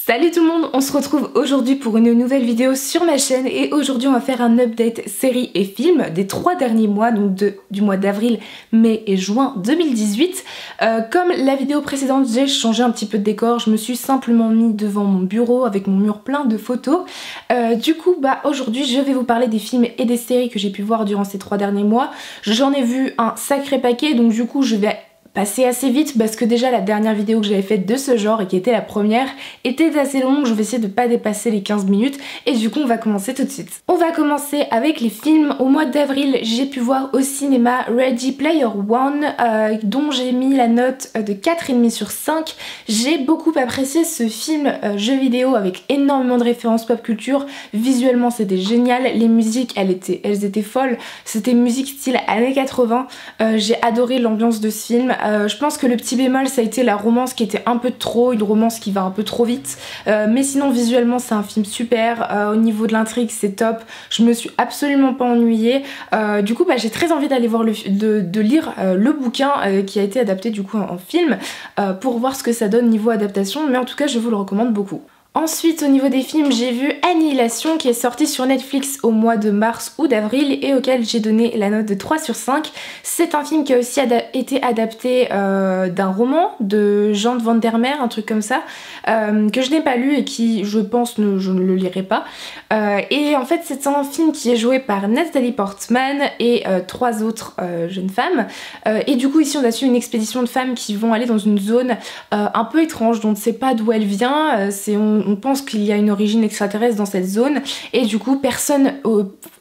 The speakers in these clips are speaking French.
Salut tout le monde, on se retrouve aujourd'hui pour une nouvelle vidéo sur ma chaîne et aujourd'hui on va faire un update séries et films des 3 derniers mois, donc du mois d'avril, mai et juin 2018. Comme la vidéo précédente, j'ai changé un petit peu de décor, je me suis simplement mis devant mon bureau avec mon mur plein de photos. Du coup aujourd'hui je vais vous parler des films et des séries que j'ai pu voir durant ces 3 derniers mois. J'en ai vu un sacré paquet, donc du coup je vais passer assez vite parce que déjà la dernière vidéo que j'avais faite de ce genre et qui était la première était assez longue. Je vais essayer de pas dépasser les 15 minutes et du coup on va commencer tout de suite. On va commencer avec les films. Au mois d'avril j'ai pu voir au cinéma Ready Player One dont j'ai mis la note de 4,5 sur 5. J'ai beaucoup apprécié ce film jeu vidéo avec énormément de références pop culture. Visuellement c'était génial, les musiques elles étaient folles, c'était musique style années 80. J'ai adoré l'ambiance de ce film. Je pense que le petit bémol ça a été la romance qui était un peu trop, une romance qui va un peu trop vite, mais sinon visuellement c'est un film super, au niveau de l'intrigue c'est top, je me suis absolument pas ennuyée. Du coup j'ai très envie d'aller voir de lire le bouquin qui a été adapté du coup en film pour voir ce que ça donne niveau adaptation, mais en tout cas je vous le recommande beaucoup. Ensuite au niveau des films j'ai vu Annihilation qui est sorti sur Netflix au mois de mars ou d'avril et auquel j'ai donné la note de 3 sur 5. C'est un film qui a aussi été adapté d'un roman de Jean de Vandermeer, un truc comme ça, que je n'ai pas lu et qui je pense je ne le lirai pas. Et en fait c'est un film qui est joué par Natalie Portman et 3 autres jeunes femmes. Et du coup ici on a su une expédition de femmes qui vont aller dans une zone un peu étrange dont on ne sait pas d'où elle vient. On pense qu'il y a une origine extraterrestre dans cette zone et du coup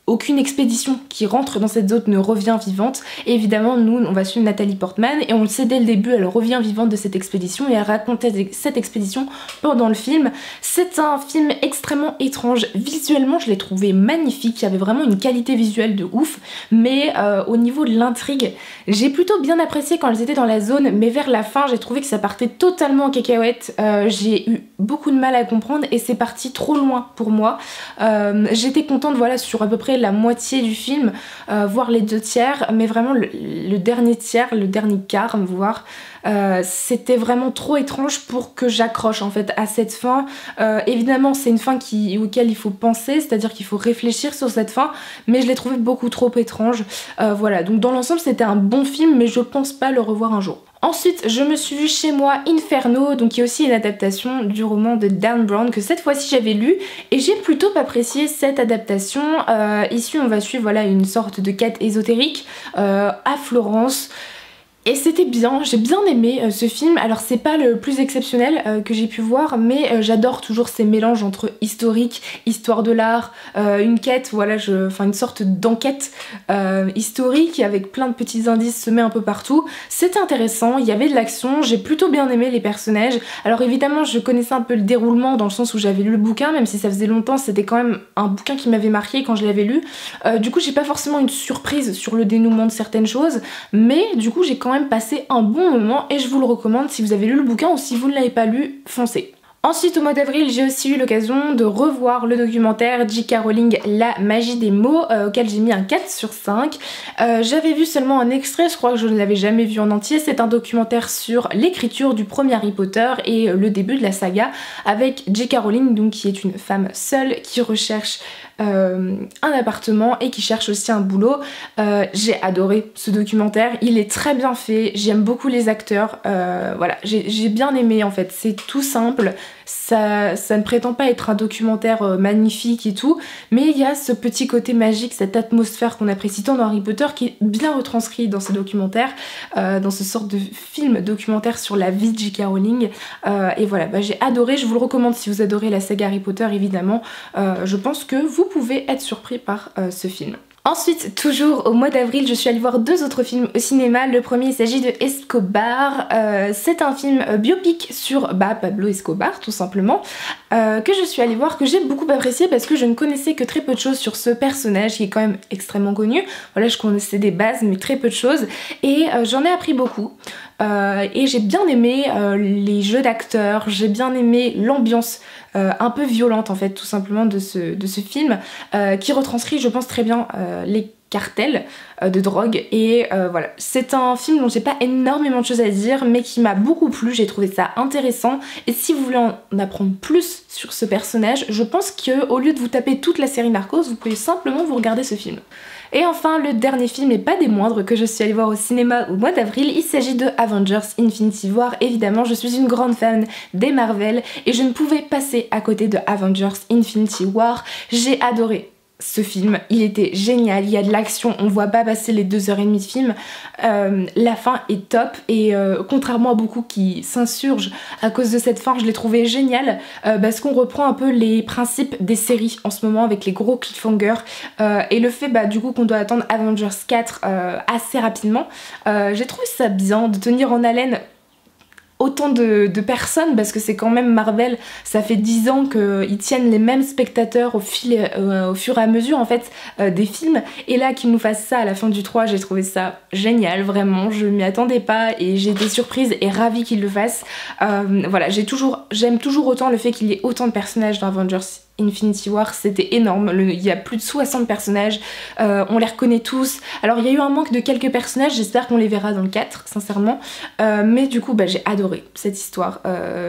aucune expédition qui rentre dans cette zone ne revient vivante. Et évidemment nous on va suivre Natalie Portman et on le sait dès le début, elle revient vivante de cette expédition et elle racontait cette expédition pendant le film. C'est un film extrêmement étrange, visuellement je l'ai trouvé magnifique, il y avait vraiment une qualité visuelle de ouf, mais au niveau de l'intrigue j'ai plutôt bien apprécié quand elles étaient dans la zone, mais vers la fin j'ai trouvé que ça partait totalement en cacahuète. J'ai eu beaucoup de mal à comprendre et c'est parti trop loin pour moi. J'étais contente voilà sur à peu près la moitié du film, voire les 2 tiers, mais vraiment le dernier tiers, le dernier quart voire, c'était vraiment trop étrange pour que j'accroche en fait à cette fin. Évidemment c'est une fin auquel il faut penser, c'est-à-dire qu'il faut réfléchir sur cette fin, mais je l'ai trouvé beaucoup trop étrange. Voilà, donc dans l'ensemble c'était un bon film mais je pense pas le revoir un jour. Ensuite, je me suis vu chez moi Inferno, donc qui est aussi une adaptation du roman de Dan Brown que cette fois-ci j'avais lu et j'ai plutôt apprécié cette adaptation. Ici on va suivre voilà une sorte de quête ésotérique à Florence. Et c'était bien, j'ai bien aimé ce film. Alors c'est pas le plus exceptionnel que j'ai pu voir, mais j'adore toujours ces mélanges entre historique, histoire de l'art, une quête, voilà, une sorte d'enquête historique avec plein de petits indices semés un peu partout. C'était intéressant, il y avait de l'action, j'ai plutôt bien aimé les personnages. Alors évidemment je connaissais un peu le déroulement dans le sens où j'avais lu le bouquin, même si ça faisait longtemps, c'était quand même un bouquin qui m'avait marqué quand je l'avais lu. Du coup j'ai pas forcément une surprise sur le dénouement de certaines choses, mais du coup j'ai quand même passé un bon moment et je vous le recommande si vous avez lu le bouquin ou si vous ne l'avez pas lu, foncez. Ensuite au mois d'avril j'ai aussi eu l'occasion de revoir le documentaire J.K. Rowling La magie des mots auquel j'ai mis un 4 sur 5. J'avais vu seulement un extrait, je crois que je ne l'avais jamais vu en entier. C'est un documentaire sur l'écriture du premier Harry Potter et le début de la saga avec J.K. Rowling donc qui est une femme seule qui recherche un appartement et qui cherche aussi un boulot. J'ai adoré ce documentaire, il est très bien fait, j'aime beaucoup les acteurs, voilà, j'ai bien aimé en fait, c'est tout simple. Ça ne prétend pas être un documentaire magnifique et tout, mais il y a ce petit côté magique, cette atmosphère qu'on apprécie tant dans Harry Potter qui est bien retranscrit dans ce documentaire, dans ce sorte de film documentaire sur la vie de J.K. Rowling. Et voilà, j'ai adoré, je vous le recommande si vous adorez la saga Harry Potter évidemment. Je pense que vous pouvez être surpris par ce film. Ensuite, toujours au mois d'avril, je suis allée voir 2 autres films au cinéma. Le premier, il s'agit de Escobar. C'est un film biopic sur Pablo Escobar, tout simplement, que je suis allée voir, que j'ai beaucoup apprécié parce que je ne connaissais que très peu de choses sur ce personnage qui est quand même extrêmement connu. Voilà, je connaissais des bases, mais très peu de choses. Et j'en ai appris beaucoup. Et j'ai bien aimé les jeux d'acteurs, j'ai bien aimé l'ambiance un peu violente en fait tout simplement de ce film qui retranscrit je pense très bien les cartel de drogue et voilà, c'est un film dont j'ai pas énormément de choses à dire mais qui m'a beaucoup plu, j'ai trouvé ça intéressant et si vous voulez en apprendre plus sur ce personnage, je pense que au lieu de vous taper toute la série Narcos, vous pouvez simplement vous regarder ce film. Et enfin, le dernier film, et pas des moindres, que je suis allée voir au cinéma au mois d'avril, il s'agit de Avengers Infinity War. Évidemment, je suis une grande fan des Marvel et je ne pouvais passer à côté de Avengers Infinity War. J'ai adoré ce film, il était génial, il y a de l'action, on voit pas passer les 2h30 de film, la fin est top et contrairement à beaucoup qui s'insurgent à cause de cette fin, je l'ai trouvé génial parce qu'on reprend un peu les principes des séries en ce moment avec les gros cliffhangers et le fait du coup qu'on doit attendre Avengers 4 assez rapidement, j'ai trouvé ça bien de tenir en haleine autant de personnes parce que c'est quand même Marvel, ça fait 10 ans qu'ils tiennent les mêmes spectateurs au fur et à mesure en fait des films et là qu'ils nous fassent ça à la fin du 3, j'ai trouvé ça génial, vraiment, je m'y attendais pas et j'ai été surprise et ravie qu'ils le fassent. Voilà, j'aime toujours autant le fait qu'il y ait autant de personnages dans Avengers Infinity War, c'était énorme, il y a plus de 60 personnages, on les reconnaît tous. Alors il y a eu un manque de quelques personnages, j'espère qu'on les verra dans le 4, sincèrement, mais du coup j'ai adoré cette histoire,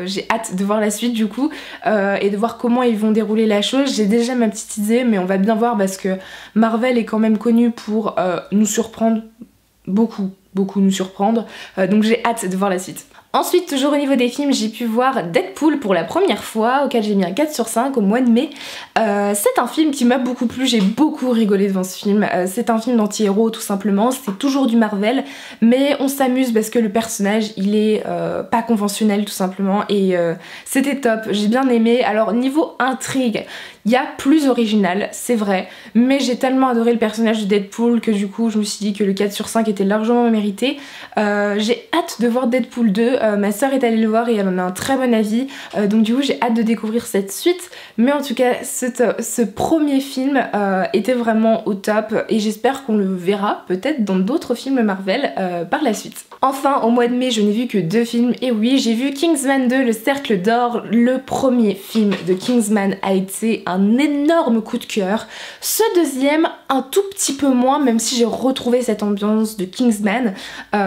j'ai hâte de voir la suite du coup, et de voir comment ils vont dérouler la chose. J'ai déjà ma petite idée, mais on va bien voir parce que Marvel est quand même connu pour nous surprendre, beaucoup nous surprendre, donc j'ai hâte de voir la suite. Ensuite, toujours au niveau des films, j'ai pu voir Deadpool pour la première fois, auquel j'ai mis un 4 sur 5 au mois de mai. C'est un film qui m'a beaucoup plu, j'ai beaucoup rigolé devant ce film. C'est un film d'anti-héros tout simplement, c'est toujours du Marvel, mais on s'amuse parce que le personnage, il est pas conventionnel tout simplement, et c'était top, j'ai bien aimé. Alors niveau intrigue, il y a plus original, c'est vrai, mais j'ai tellement adoré le personnage de Deadpool que du coup je me suis dit que le 4 sur 5 était largement mérité. J'ai hâte de voir Deadpool 2, ma soeur est allée le voir et elle en a un très bon avis, donc du coup j'ai hâte de découvrir cette suite, mais en tout cas ce premier film était vraiment au top et j'espère qu'on le verra peut-être dans d'autres films Marvel par la suite. Enfin, au mois de mai, je n'ai vu que 2 films, et oui, j'ai vu Kingsman 2, Le Cercle d'Or. Le premier film de Kingsman a été un énorme coup de cœur. Ce deuxième, un tout petit peu moins, même si j'ai retrouvé cette ambiance de Kingsman.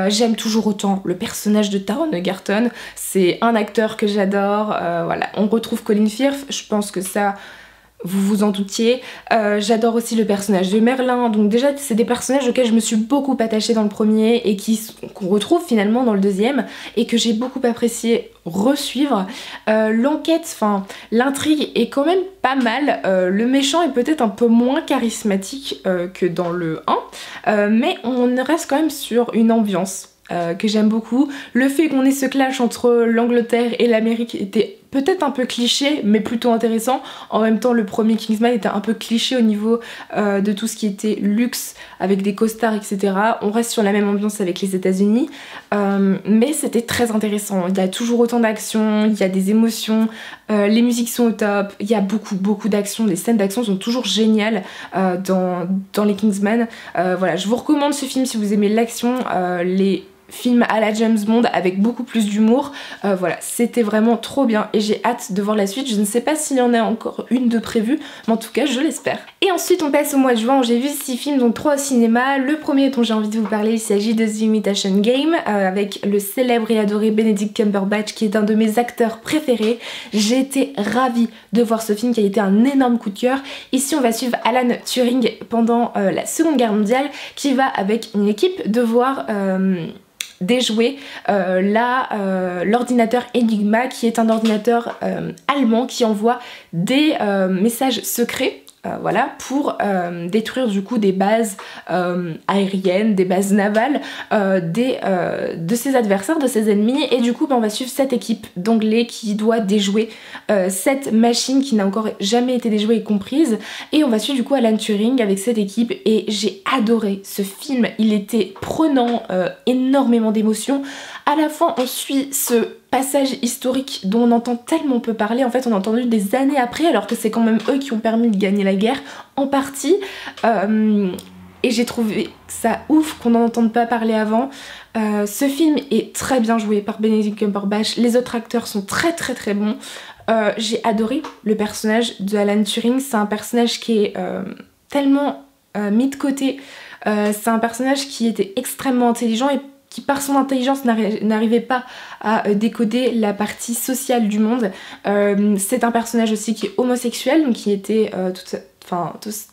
J'aime toujours autant le personnage de Taron Egerton, c'est un acteur que j'adore. Voilà, on retrouve Colin Firth, je pense que ça... vous vous en doutiez. J'adore aussi le personnage de Merlin, donc déjà c'est des personnages auxquels je me suis beaucoup attachée dans le premier et qu'on retrouve finalement dans le deuxième et que j'ai beaucoup apprécié resuivre. L'enquête, enfin l'intrigue est quand même pas mal, le méchant est peut-être un peu moins charismatique que dans le 1, mais on reste quand même sur une ambiance que j'aime beaucoup. Le fait qu'on ait ce clash entre l'Angleterre et l'Amérique était peut-être un peu cliché mais plutôt intéressant. En même temps le premier Kingsman était un peu cliché au niveau de tout ce qui était luxe avec des costards etc. On reste sur la même ambiance avec les États-Unis, mais c'était très intéressant. Il y a toujours autant d'action, il y a des émotions, les musiques sont au top, il y a beaucoup d'action, les scènes d'action sont toujours géniales dans les Kingsman. Voilà, je vous recommande ce film si vous aimez l'action, les film à la James Bond avec beaucoup plus d'humour. Voilà, c'était vraiment trop bien et j'ai hâte de voir la suite. Je ne sais pas s'il y en a encore une de prévue, mais en tout cas je l'espère. Et ensuite on passe au mois de juin où j'ai vu 6 films, dont 3 au cinéma. Le premier dont j'ai envie de vous parler, il s'agit de The Imitation Game avec le célèbre et adoré Benedict Cumberbatch qui est un de mes acteurs préférés. J'ai été ravie de voir ce film qui a été un énorme coup de cœur. Ici on va suivre Alan Turing pendant la Seconde Guerre mondiale qui va avec une équipe devoir déjouer l'ordinateur Enigma qui est un ordinateur allemand qui envoie des messages secrets voilà, pour détruire du coup des bases aériennes, des bases navales de ses adversaires, de ses ennemis, et du coup on va suivre cette équipe d'anglais qui doit déjouer cette machine qui n'a encore jamais été déjouée et comprise, et on va suivre du coup Alan Turing avec cette équipe, et j'ai adoré ce film, il était prenant, énormément d'émotions. À la fin on suit ce passage historique dont on entend tellement peu parler, en fait on a entendu des années après alors que c'est quand même eux qui ont permis de gagner la guerre en partie, et j'ai trouvé ça ouf qu'on n'en entende pas parler avant. Ce film est très bien joué par Benedict Cumberbatch, les autres acteurs sont très bons. J'ai adoré le personnage de Alan Turing, c'est un personnage qui est tellement mis de côté. C'est un personnage qui était extrêmement intelligent et qui par son intelligence n'arrivait pas à décoder la partie sociale du monde. C'est un personnage aussi qui est homosexuel, donc qui était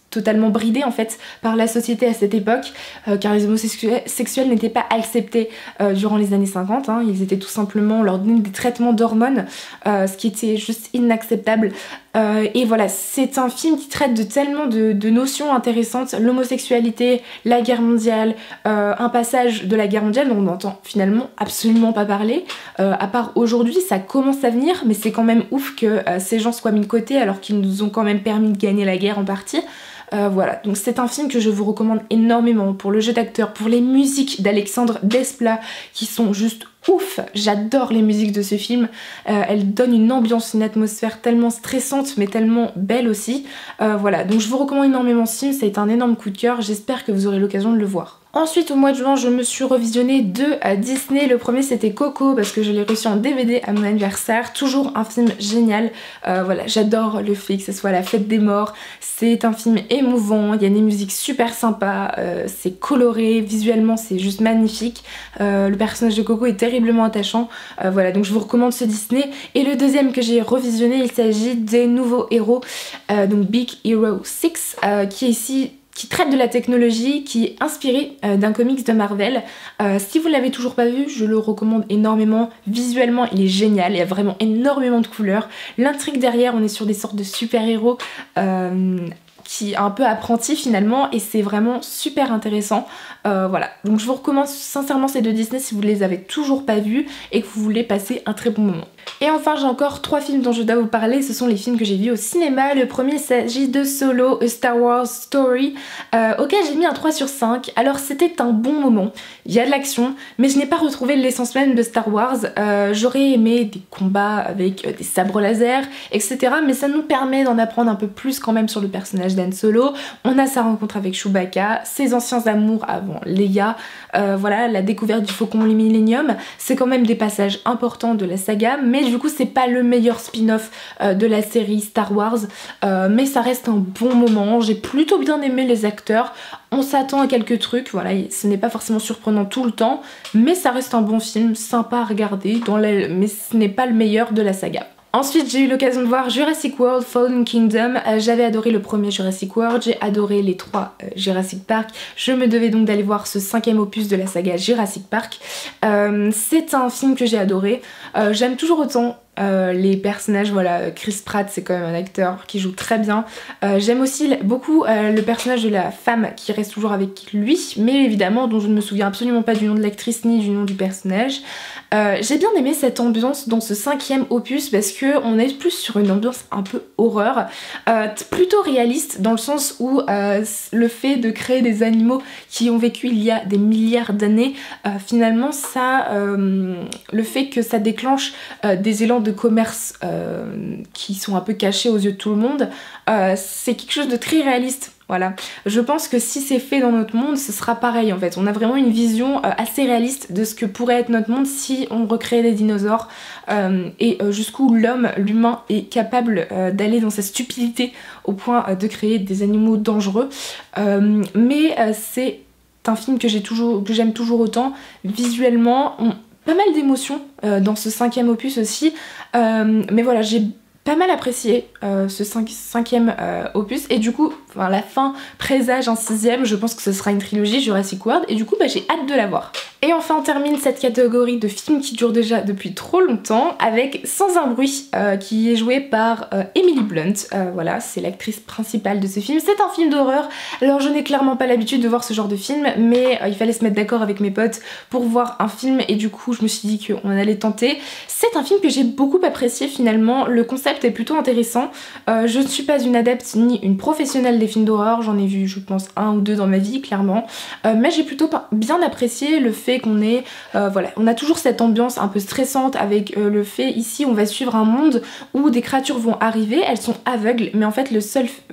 totalement bridé en fait par la société à cette époque, car les homosexuels n'étaient pas acceptés durant les années 50, hein. Ils étaient tout simplement, on leur donnait des traitements d'hormones, ce qui était juste inacceptable. Et voilà, c'est un film qui traite de tellement de notions intéressantes, l'homosexualité, la guerre mondiale, un passage de la guerre mondiale dont on n'entend finalement absolument pas parler, à part aujourd'hui, ça commence à venir, mais c'est quand même ouf que ces gens soient mis de côté alors qu'ils nous ont quand même permis de gagner la guerre en partie. Voilà, donc c'est un film que je vous recommande énormément pour le jeu d'acteur, pour les musiques d'Alexandre Desplat qui sont juste ouf. J'adore les musiques de ce film, elles donnent une ambiance, une atmosphère tellement stressante mais tellement belle aussi. Voilà, donc je vous recommande énormément ce film, ça a été un énorme coup de cœur, j'espère que vous aurez l'occasion de le voir. Ensuite, au mois de juin, je me suis revisionné deux à Disney. Le premier, c'était Coco, parce que je l'ai reçu en DVD à mon anniversaire. Toujours un film génial. Voilà, j'adore le fait que ce soit la fête des morts. C'est un film émouvant, il y a des musiques super sympas, c'est coloré, visuellement c'est juste magnifique. Le personnage de Coco est terriblement attachant. Voilà, donc je vous recommande ce Disney. Et le deuxième que j'ai revisionné, il s'agit des nouveaux héros, donc Big Hero 6, qui est ici... qui traite de la technologie, qui est inspiré d'un comics de Marvel. Si vous l'avez toujours pas vu, je le recommande énormément. Visuellement, il est génial, il y a vraiment énormément de couleurs. L'intrigue derrière, on est sur des sortes de super-héros qui est un peu apprenti finalement, et c'est vraiment super intéressant. Voilà, donc je vous recommande sincèrement ces deux Disney si vous les avez toujours pas vus et que vous voulez passer un très bon moment. Et enfin, j'ai encore 3 films dont je dois vous parler, ce sont les films que j'ai vus au cinéma. Le premier, il s'agit de Solo, A Star Wars Story, auquel j'ai mis un 3 sur 5. Alors c'était un bon moment, il y a de l'action, mais je n'ai pas retrouvé l'essence même de Star Wars. J'aurais aimé des combats avec des sabres laser, etc. Mais ça nous permet d'en apprendre un peu plus quand même sur le personnage d'Han Solo. On a sa rencontre avec Chewbacca, ses anciens amours avant Leia, voilà, la découverte du Faucon Millenium. C'est quand même des passages importants de la saga, mais du coup c'est pas le meilleur spin-off de la série Star Wars, mais ça reste un bon moment. J'ai plutôt bien aimé les acteurs, on s'attend à quelques trucs, voilà, ce n'est pas forcément surprenant tout le temps, mais ça reste un bon film, sympa à regarder, mais ce n'est pas le meilleur de la saga. Ensuite, j'ai eu l'occasion de voir Jurassic World Fallen Kingdom. J'avais adoré le premier Jurassic World, j'ai adoré les 3 Jurassic Park. Je me devais donc d'aller voir ce 5e opus de la saga Jurassic Park. C'est un film que j'ai adoré. J'aime toujours autant les personnages, voilà, Chris Pratt c'est quand même un acteur qui joue très bien. J'aime aussi beaucoup le personnage de la femme qui reste toujours avec lui, mais évidemment dont je ne me souviens absolument pas du nom de l'actrice ni du nom du personnage. J'ai bien aimé cette ambiance dans ce 5e opus parce que on est plus sur une ambiance un peu horreur, plutôt réaliste dans le sens où le fait de créer des animaux qui ont vécu il y a des milliards d'années, finalement ça, le fait que ça déclenche des élans de commerce qui sont un peu cachés aux yeux de tout le monde, c'est quelque chose de très réaliste. Voilà, je pense que si c'est fait dans notre monde, ce sera pareil en fait. On a vraiment une vision assez réaliste de ce que pourrait être notre monde si on recréait des dinosaures et jusqu'où l'humain est capable d'aller dans sa stupidité au point de créer des animaux dangereux. Mais c'est un film que j'aime toujours autant. Visuellement, pas mal d'émotions dans ce 5e opus aussi, mais voilà, j'ai pas mal apprécié ce 5e opus, et du coup la fin présage un 6e, je pense que ce sera une trilogie Jurassic World, et du coup j'ai hâte de la voir. Et enfin on termine cette catégorie de films qui durent déjà depuis trop longtemps avec Sans un bruit, qui est joué par Emily Blunt. Voilà, c'est l'actrice principale de ce film. C'est un film d'horreur, alors je n'ai clairement pas l'habitude de voir ce genre de film, mais il fallait se mettre d'accord avec mes potes pour voir un film, et du coup je me suis dit qu'on allait tenter. C'est un film que j'ai beaucoup apprécié finalement, le concept est plutôt intéressant. Je ne suis pas une adepte ni une professionnelle des films d'horreur, j'en ai vu je pense 1 ou 2 dans ma vie clairement, mais j'ai plutôt bien apprécié le fait qu'on ait, voilà, on a toujours cette ambiance un peu stressante avec le fait ici on va suivre un monde où des créatures vont arriver, elles sont aveugles, mais en fait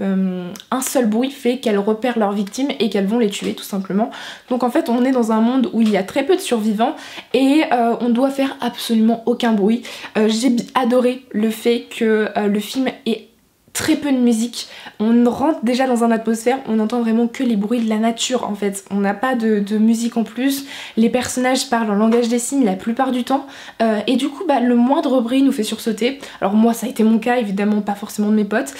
un seul bruit fait qu'elles repèrent leurs victimes et qu'elles vont les tuer tout simplement. Donc en fait on est dans un monde où il y a très peu de survivants et on doit faire absolument aucun bruit. J'ai adoré le fait que le film est très peu de musique, on rentre déjà dans une atmosphère, on entend vraiment que les bruits de la nature en fait, on n'a pas de musique en plus, les personnages parlent en langage des signes la plupart du temps, et du coup le moindre bruit nous fait sursauter. Alors moi ça a été mon cas, évidemment pas forcément de mes potes,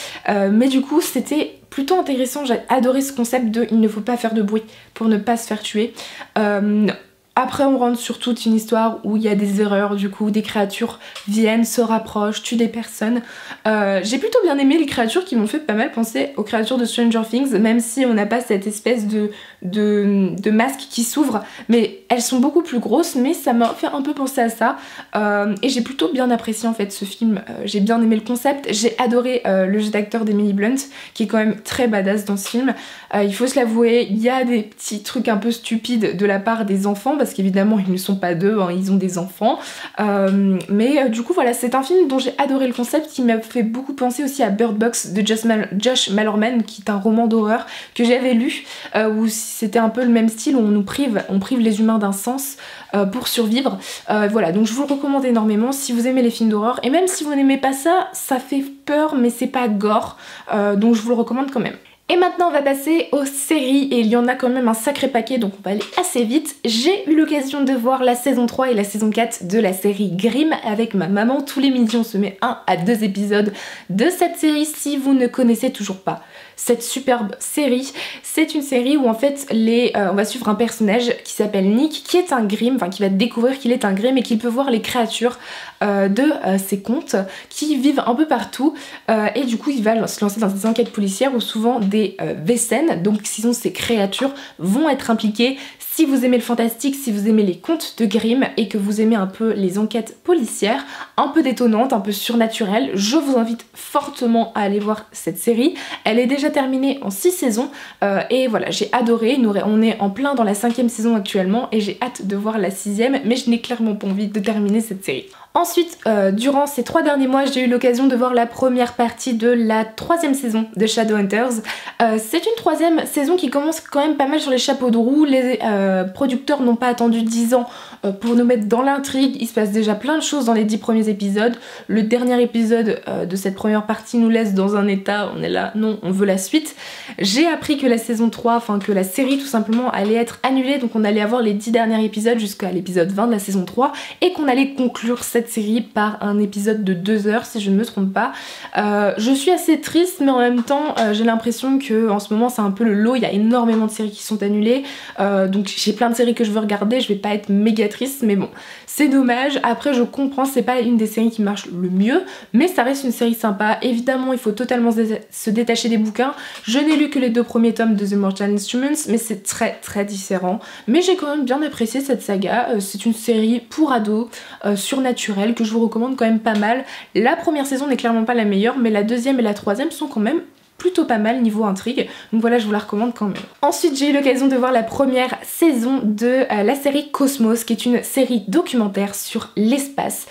mais du coup c'était plutôt intéressant, j'ai adoré ce concept de il ne faut pas faire de bruit pour ne pas se faire tuer. Après on rentre sur toute une histoire où il y a des erreurs, du coup des créatures viennent, se rapprochent, tuent des personnes. J'ai plutôt bien aimé les créatures qui m'ont fait pas mal penser aux créatures de Stranger Things, même si on n'a pas cette espèce de masque qui s'ouvre, mais elles sont beaucoup plus grosses, mais ça m'a fait un peu penser à ça. Et j'ai plutôt bien apprécié en fait ce film, j'ai bien aimé le concept, j'ai adoré le jeu d'acteur d'Emily Blunt, qui est quand même très badass dans ce film. Il faut se l'avouer, il y a des petits trucs un peu stupides de la part des enfants, parce qu'évidemment ils ne sont pas deux, hein, ils ont des enfants. Mais du coup voilà, c'est un film dont j'ai adoré le concept, qui m'a fait beaucoup penser aussi à Bird Box de Josh Malerman, qui est un roman d'horreur que j'avais lu, où c'était un peu le même style, où on prive les humains d'un sens pour survivre. Voilà, donc je vous le recommande énormément si vous aimez les films d'horreur, et même si vous n'aimez pas ça, ça fait peur mais c'est pas gore, donc je vous le recommande quand même. Et maintenant on va passer aux séries, et il y en a quand même un sacré paquet, donc on va aller assez vite. J'ai eu l'occasion de voir la saison 3 et la saison 4 de la série Grimm avec ma maman. Tous les midis on se met 1 à 2 épisodes de cette série si vous ne connaissez toujours pas cette superbe série. C'est une série où en fait on va suivre un personnage qui s'appelle Nick, qui est un Grimm, enfin qui va découvrir qu'il est un Grimm et qu'il peut voir les créatures de ses contes qui vivent un peu partout, et du coup il va se lancer dans des enquêtes policières où souvent des Wesen, donc sinon ces créatures, vont être impliquées. Si vous aimez le fantastique, si vous aimez les contes de Grimm et que vous aimez un peu les enquêtes policières, un peu détonnantes, un peu surnaturelles, je vous invite fortement à aller voir cette série. Elle est déjà terminée en 6 saisons, et voilà, j'ai adoré. On est en plein dans la 5e saison actuellement et j'ai hâte de voir la 6e, mais je n'ai clairement pas envie de terminer cette série. Ensuite, durant ces 3 derniers mois, j'ai eu l'occasion de voir la première partie de la 3e saison de Shadowhunters. C'est une 3e saison qui commence quand même pas mal sur les chapeaux de roue. Les producteurs n'ont pas attendu 10 ans pour nous mettre dans l'intrigue. Il se passe déjà plein de choses dans les 10 premiers épisodes. Le dernier épisode de cette première partie nous laisse dans un état, on est là, non, on veut la suite. J'ai appris que la saison 3, enfin que la série tout simplement allait être annulée, donc on allait avoir les 10 derniers épisodes jusqu'à l'épisode 20 de la saison 3, et qu'on allait conclure cette série par un épisode de 2 heures si je ne me trompe pas. Je suis assez triste, mais en même temps j'ai l'impression que en ce moment c'est un peu le lot, il y a énormément de séries qui sont annulées, donc j'ai plein de séries que je veux regarder, je vais pas être méga triste, mais bon, c'est dommage. Après je comprends, c'est pas une des séries qui marche le mieux, mais ça reste une série sympa. Évidemment il faut totalement se détacher des bouquins. Je n'ai lu que les 2 premiers tomes de The Mortal Instruments, mais c'est très différent. Mais j'ai quand même bien apprécié cette saga, c'est une série pour ados, surnaturelle, que je vous recommande quand même pas mal. La première saison n'est clairement pas la meilleure, mais la 2e et la 3e sont quand même plutôt pas mal niveau intrigue, donc voilà, je vous la recommande quand même. Ensuite j'ai eu l'occasion de voir la première saison de la série Cosmos, qui est une série documentaire sur l'espace,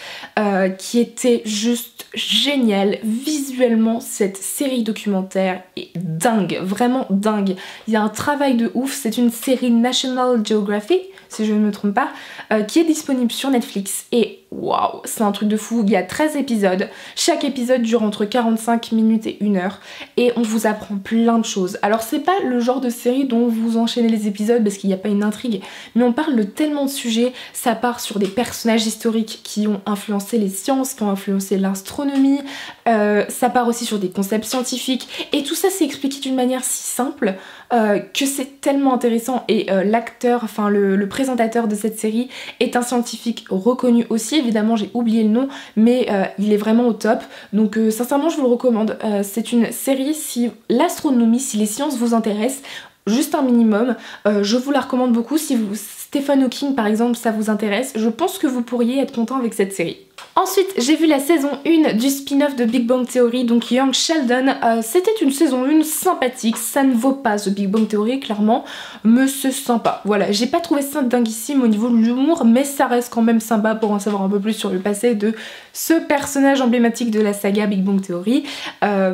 qui était juste géniale. Visuellement cette série documentaire est dingue, vraiment dingue. Il y a un travail de ouf, c'est une série National Geographic si je ne me trompe pas, qui est disponible sur Netflix, et waouh, c'est un truc de fou. Il y a 13 épisodes, chaque épisode dure entre 45 minutes et 1 heure, et on vous apprend plein de choses. Alors c'est pas le genre de série dont vous enchaînez les épisodes parce qu'il n'y a pas une intrigue, mais on parle de tellement de sujets. Ça part sur des personnages historiques qui ont influencé les sciences, qui ont influencé l'astronomie, ça part aussi sur des concepts scientifiques, et tout ça c'est expliqué d'une manière si simple que c'est tellement intéressant. Et l'acteur, enfin le présentateur de cette série est un scientifique reconnu aussi, évidemment j'ai oublié le nom, mais il est vraiment au top, donc sincèrement je vous le recommande. C'est une série, si l'astronomie, si les sciences vous intéressent, juste un minimum, je vous la recommande beaucoup. Si Stephen Hawking par exemple ça vous intéresse, je pense que vous pourriez être content avec cette série. Ensuite j'ai vu la saison 1 du spin-off de Big Bang Theory, donc Young Sheldon. C'était une saison 1 sympathique, ça ne vaut pas The Big Bang Theory clairement, mais c'est sympa. Voilà, j'ai pas trouvé ça dinguissime au niveau de l'humour, mais ça reste quand même sympa pour en savoir un peu plus sur le passé de ce personnage emblématique de la saga Big Bang Theory.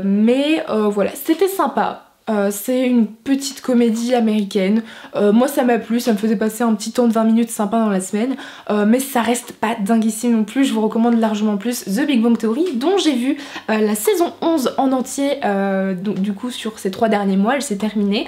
Mais voilà, c'était sympa. C'est une petite comédie américaine. Moi ça m'a plu, ça me faisait passer un petit temps de 20 minutes sympa dans la semaine. Mais ça reste pas dinguissime non plus, je vous recommande largement plus The Big Bang Theory, dont j'ai vu la saison 11 en entier, donc du coup sur ces 3 derniers mois, elle s'est terminée.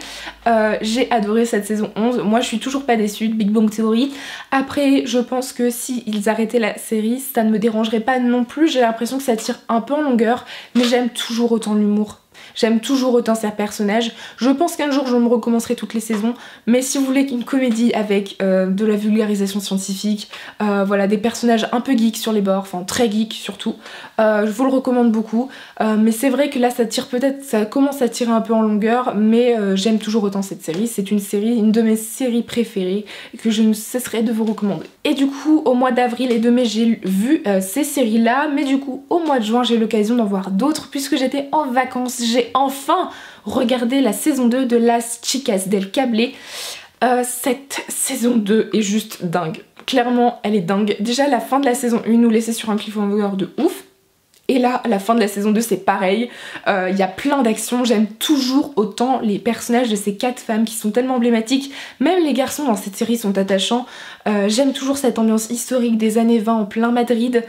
J'ai adoré cette saison 11, moi je suis toujours pas déçue de Big Bang Theory. Après je pense que si ils arrêtaient la série, ça ne me dérangerait pas non plus, j'ai l'impression que ça tire un peu en longueur, mais j'aime toujours autant l'humour. J'aime toujours autant ces personnages. Je pense qu'un jour je me recommencerai toutes les saisons. Mais si vous voulez une comédie avec de la vulgarisation scientifique, voilà, des personnages un peu geeks sur les bords, enfin très geeks surtout, je vous le recommande beaucoup. Mais c'est vrai que là ça tire peut-être, ça commence à tirer un peu en longueur, mais j'aime toujours autant cette série. C'est une série, une de mes séries préférées que je ne cesserai de vous recommander. Et du coup au mois d'avril et de mai j'ai vu ces séries là, mais du coup au mois de juin j'ai eu l'occasion d'en voir d'autres puisque j'étais en vacances. J'ai enfin regardé la saison 2 de Las Chicas del Cable. Cette saison 2 est juste dingue. Clairement, elle est dingue. Déjà, la fin de la saison 1 nous laissait sur un cliffhanger de ouf. Et là, la fin de la saison 2, c'est pareil. Il y a plein d'actions. J'aime toujours autant les personnages de ces 4 femmes qui sont tellement emblématiques. Même les garçons dans cette série sont attachants. J'aime toujours cette ambiance historique des années 20 en plein Madrid.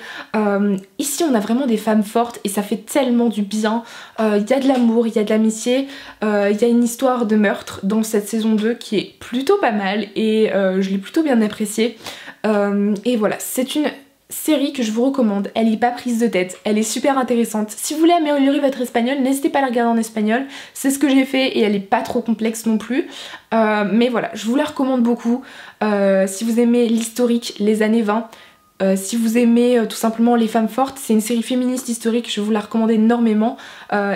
Ici, on a vraiment des femmes fortes et ça fait tellement du bien. Il y a de l'amour, il y a de l'amitié. Il y a une histoire de meurtre dans cette saison 2 qui est plutôt pas mal et je l'ai plutôt bien appréciée. Et voilà, c'est une série que je vous recommande, elle est pas prise de tête, elle est super intéressante. Si vous voulez améliorer votre espagnol, n'hésitez pas à la regarder en espagnol, c'est ce que j'ai fait et elle est pas trop complexe non plus. Mais voilà, je vous la recommande beaucoup. Si vous aimez l'historique, les années 20, si vous aimez tout simplement les femmes fortes, c'est une série féministe historique, je vous la recommande énormément.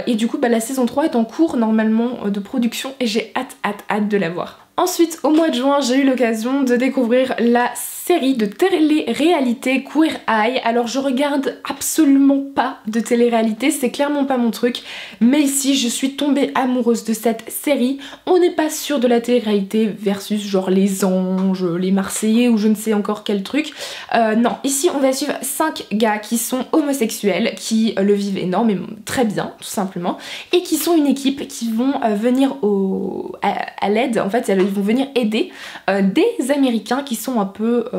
Et du coup, la saison 3 est en cours normalement de production et j'ai hâte de la voir. Ensuite, au mois de juin, j'ai eu l'occasion de découvrir la série de télé-réalité Queer Eye. Alors je regarde absolument pas de télé-réalité, c'est clairement pas mon truc, mais ici je suis tombée amoureuse de cette série. On n'est pas sûr de la télé-réalité versus genre les Anges, les Marseillais ou je ne sais encore quel truc. Non, ici on va suivre 5 gars qui sont homosexuels, qui le vivent énormément, très bien tout simplement, et qui sont une équipe qui vont venir à l'aide, en fait ils vont venir aider des Américains qui sont un peu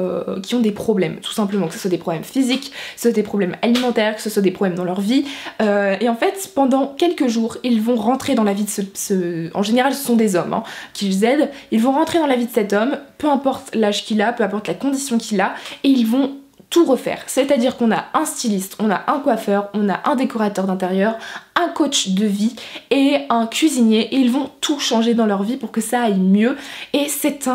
qui ont des problèmes, tout simplement, que ce soit des problèmes physiques, que ce soit des problèmes alimentaires, que ce soit des problèmes dans leur vie. Et en fait, pendant quelques jours, ils vont rentrer dans la vie de en général, ce sont des hommes hein, qui les aident. Ils vont rentrer dans la vie de cet homme, peu importe l'âge qu'il a, peu importe la condition qu'il a, et ils vont tout refaire. C'est-à-dire qu'on a un styliste, on a un coiffeur, on a un décorateur d'intérieur, un coach de vie et un cuisinier, et ils vont tout changer dans leur vie pour que ça aille mieux. Et c'est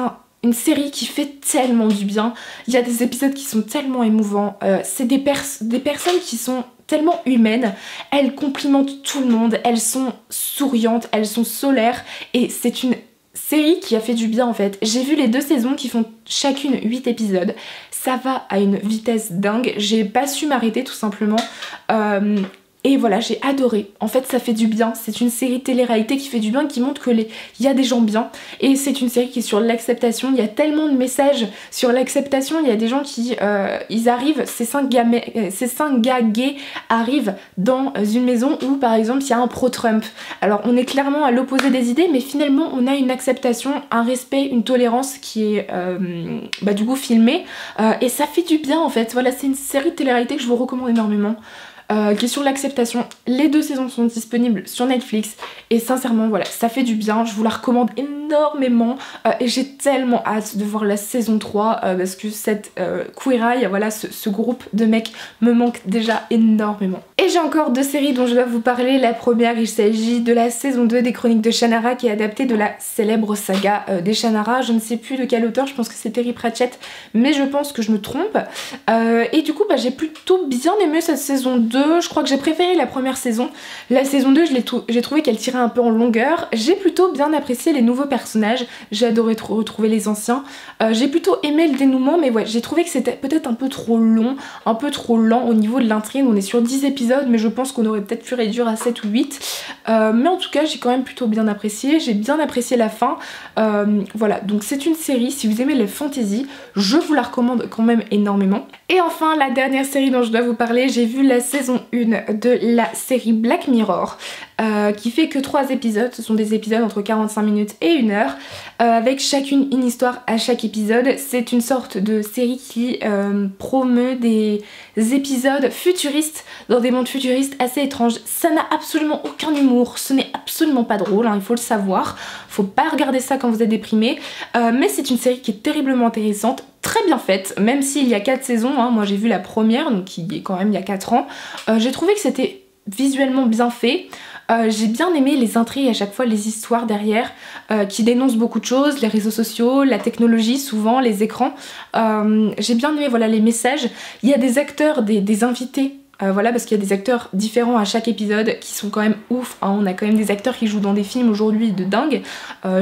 une série qui fait tellement du bien. Il y a des épisodes qui sont tellement émouvants. C'est des personnes qui sont tellement humaines. Elles complimentent tout le monde. Elles sont souriantes, elles sont solaires. Et c'est une série qui a fait du bien en fait. J'ai vu les 2 saisons qui font chacune 8 épisodes. Ça va à une vitesse dingue. J'ai pas su m'arrêter tout simplement. Et voilà, j'ai adoré. En fait, ça fait du bien. C'est une série télé-réalité qui fait du bien, qui montre que il y a des gens bien. Et c'est une série qui est sur l'acceptation. Il y a tellement de messages sur l'acceptation. Il y a des gens qui, ils arrivent, ces 5 gars gays arrivent dans une maison où, par exemple, il y a un pro-Trump. Alors, on est clairement à l'opposé des idées, mais finalement, on a une acceptation, un respect, une tolérance qui est, du coup, filmée. Et ça fait du bien, en fait. Voilà, c'est une série télé-réalité que je vous recommande énormément. Qui est sur l'acceptation. Les 2 saisons sont disponibles sur Netflix et sincèrement voilà, ça fait du bien, je vous la recommande énormément et j'ai tellement hâte de voir la saison 3 parce que cette Queer Eye, voilà, ce groupe de mecs me manque déjà énormément. Et j'ai encore 2 séries dont je dois vous parler. La première, il s'agit de la saison 2 des Chroniques de Shannara qui est adaptée de la célèbre saga des Shannara. Je ne sais plus de quel auteur, je pense que c'est Terry Pratchett, mais je pense que je me trompe. Et du coup j'ai plutôt bien aimé cette saison 2. Je crois que j'ai préféré la première saison. La saison 2, j'ai trouvé qu'elle tirait un peu en longueur. J'ai plutôt bien apprécié les nouveaux personnages. J'ai adoré retrouver les anciens. J'ai plutôt aimé le dénouement, mais ouais, j'ai trouvé que c'était peut-être un peu trop long, un peu trop lent au niveau de l'intrigue. On est sur 10 épisodes, mais je pense qu'on aurait peut-être pu réduire à 7 ou 8. Mais en tout cas, j'ai quand même plutôt bien apprécié. J'ai bien apprécié la fin. Voilà, donc c'est une série, si vous aimez les fantasy, je vous la recommande quand même énormément. Et enfin, la dernière série dont je dois vous parler, j'ai vu la saison 1 de la série Black Mirror. qui fait que 3 épisodes. Ce sont des épisodes entre 45 minutes et 1 heure, avec chacune une histoire à chaque épisode. C'est une sorte de série qui promeut des épisodes futuristes dans des mondes futuristes assez étranges. Ça n'a absolument aucun humour, ce n'est absolument pas drôle, hein, il faut le savoir. Faut pas regarder ça quand vous êtes déprimé, mais c'est une série qui est terriblement intéressante, très bien faite, même s'il y a 4 saisons, hein. Moi j'ai vu la première, donc qui est quand même il y a 4 ans. J'ai trouvé que c'était visuellement bien fait. J'ai bien aimé les intrigues à chaque fois, les histoires derrière qui dénoncent beaucoup de choses, les réseaux sociaux, la technologie souvent, les écrans. J'ai bien aimé voilà, les messages. Il y a des acteurs, des invités. Voilà, parce qu'il y a des acteurs différents à chaque épisode qui sont quand même ouf, hein. On a quand même des acteurs qui jouent dans des films aujourd'hui de dingue.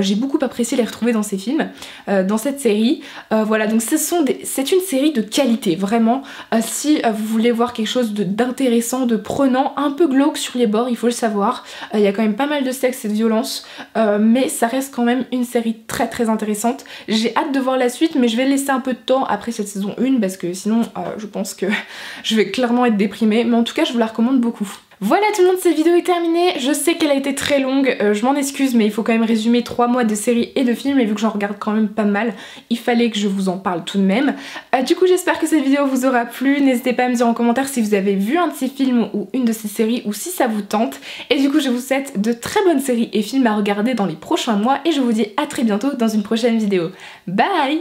J'ai beaucoup apprécié les retrouver dans ces films, dans cette série. Voilà, donc c'est une série de qualité, vraiment. Si vous voulez voir quelque chose d'intéressant, de prenant, un peu glauque sur les bords, il faut le savoir. Il y a quand même pas mal de sexe et de violence, mais ça reste quand même une série très très intéressante. J'ai hâte de voir la suite, mais je vais laisser un peu de temps après cette saison 1 parce que sinon je pense que je vais clairement être déprimée. Mais en tout cas je vous la recommande beaucoup. Voilà tout le monde, cette vidéo est terminée. Je sais qu'elle a été très longue, je m'en excuse, mais il faut quand même résumer 3 mois de séries et de films, et vu que j'en regarde quand même pas mal, il fallait que je vous en parle tout de même. Du coup j'espère que cette vidéo vous aura plu, n'hésitez pas à me dire en commentaire si vous avez vu un de ces films ou une de ces séries, ou si ça vous tente. Et du coup je vous souhaite de très bonnes séries et films à regarder dans les prochains mois, et je vous dis à très bientôt dans une prochaine vidéo. Bye!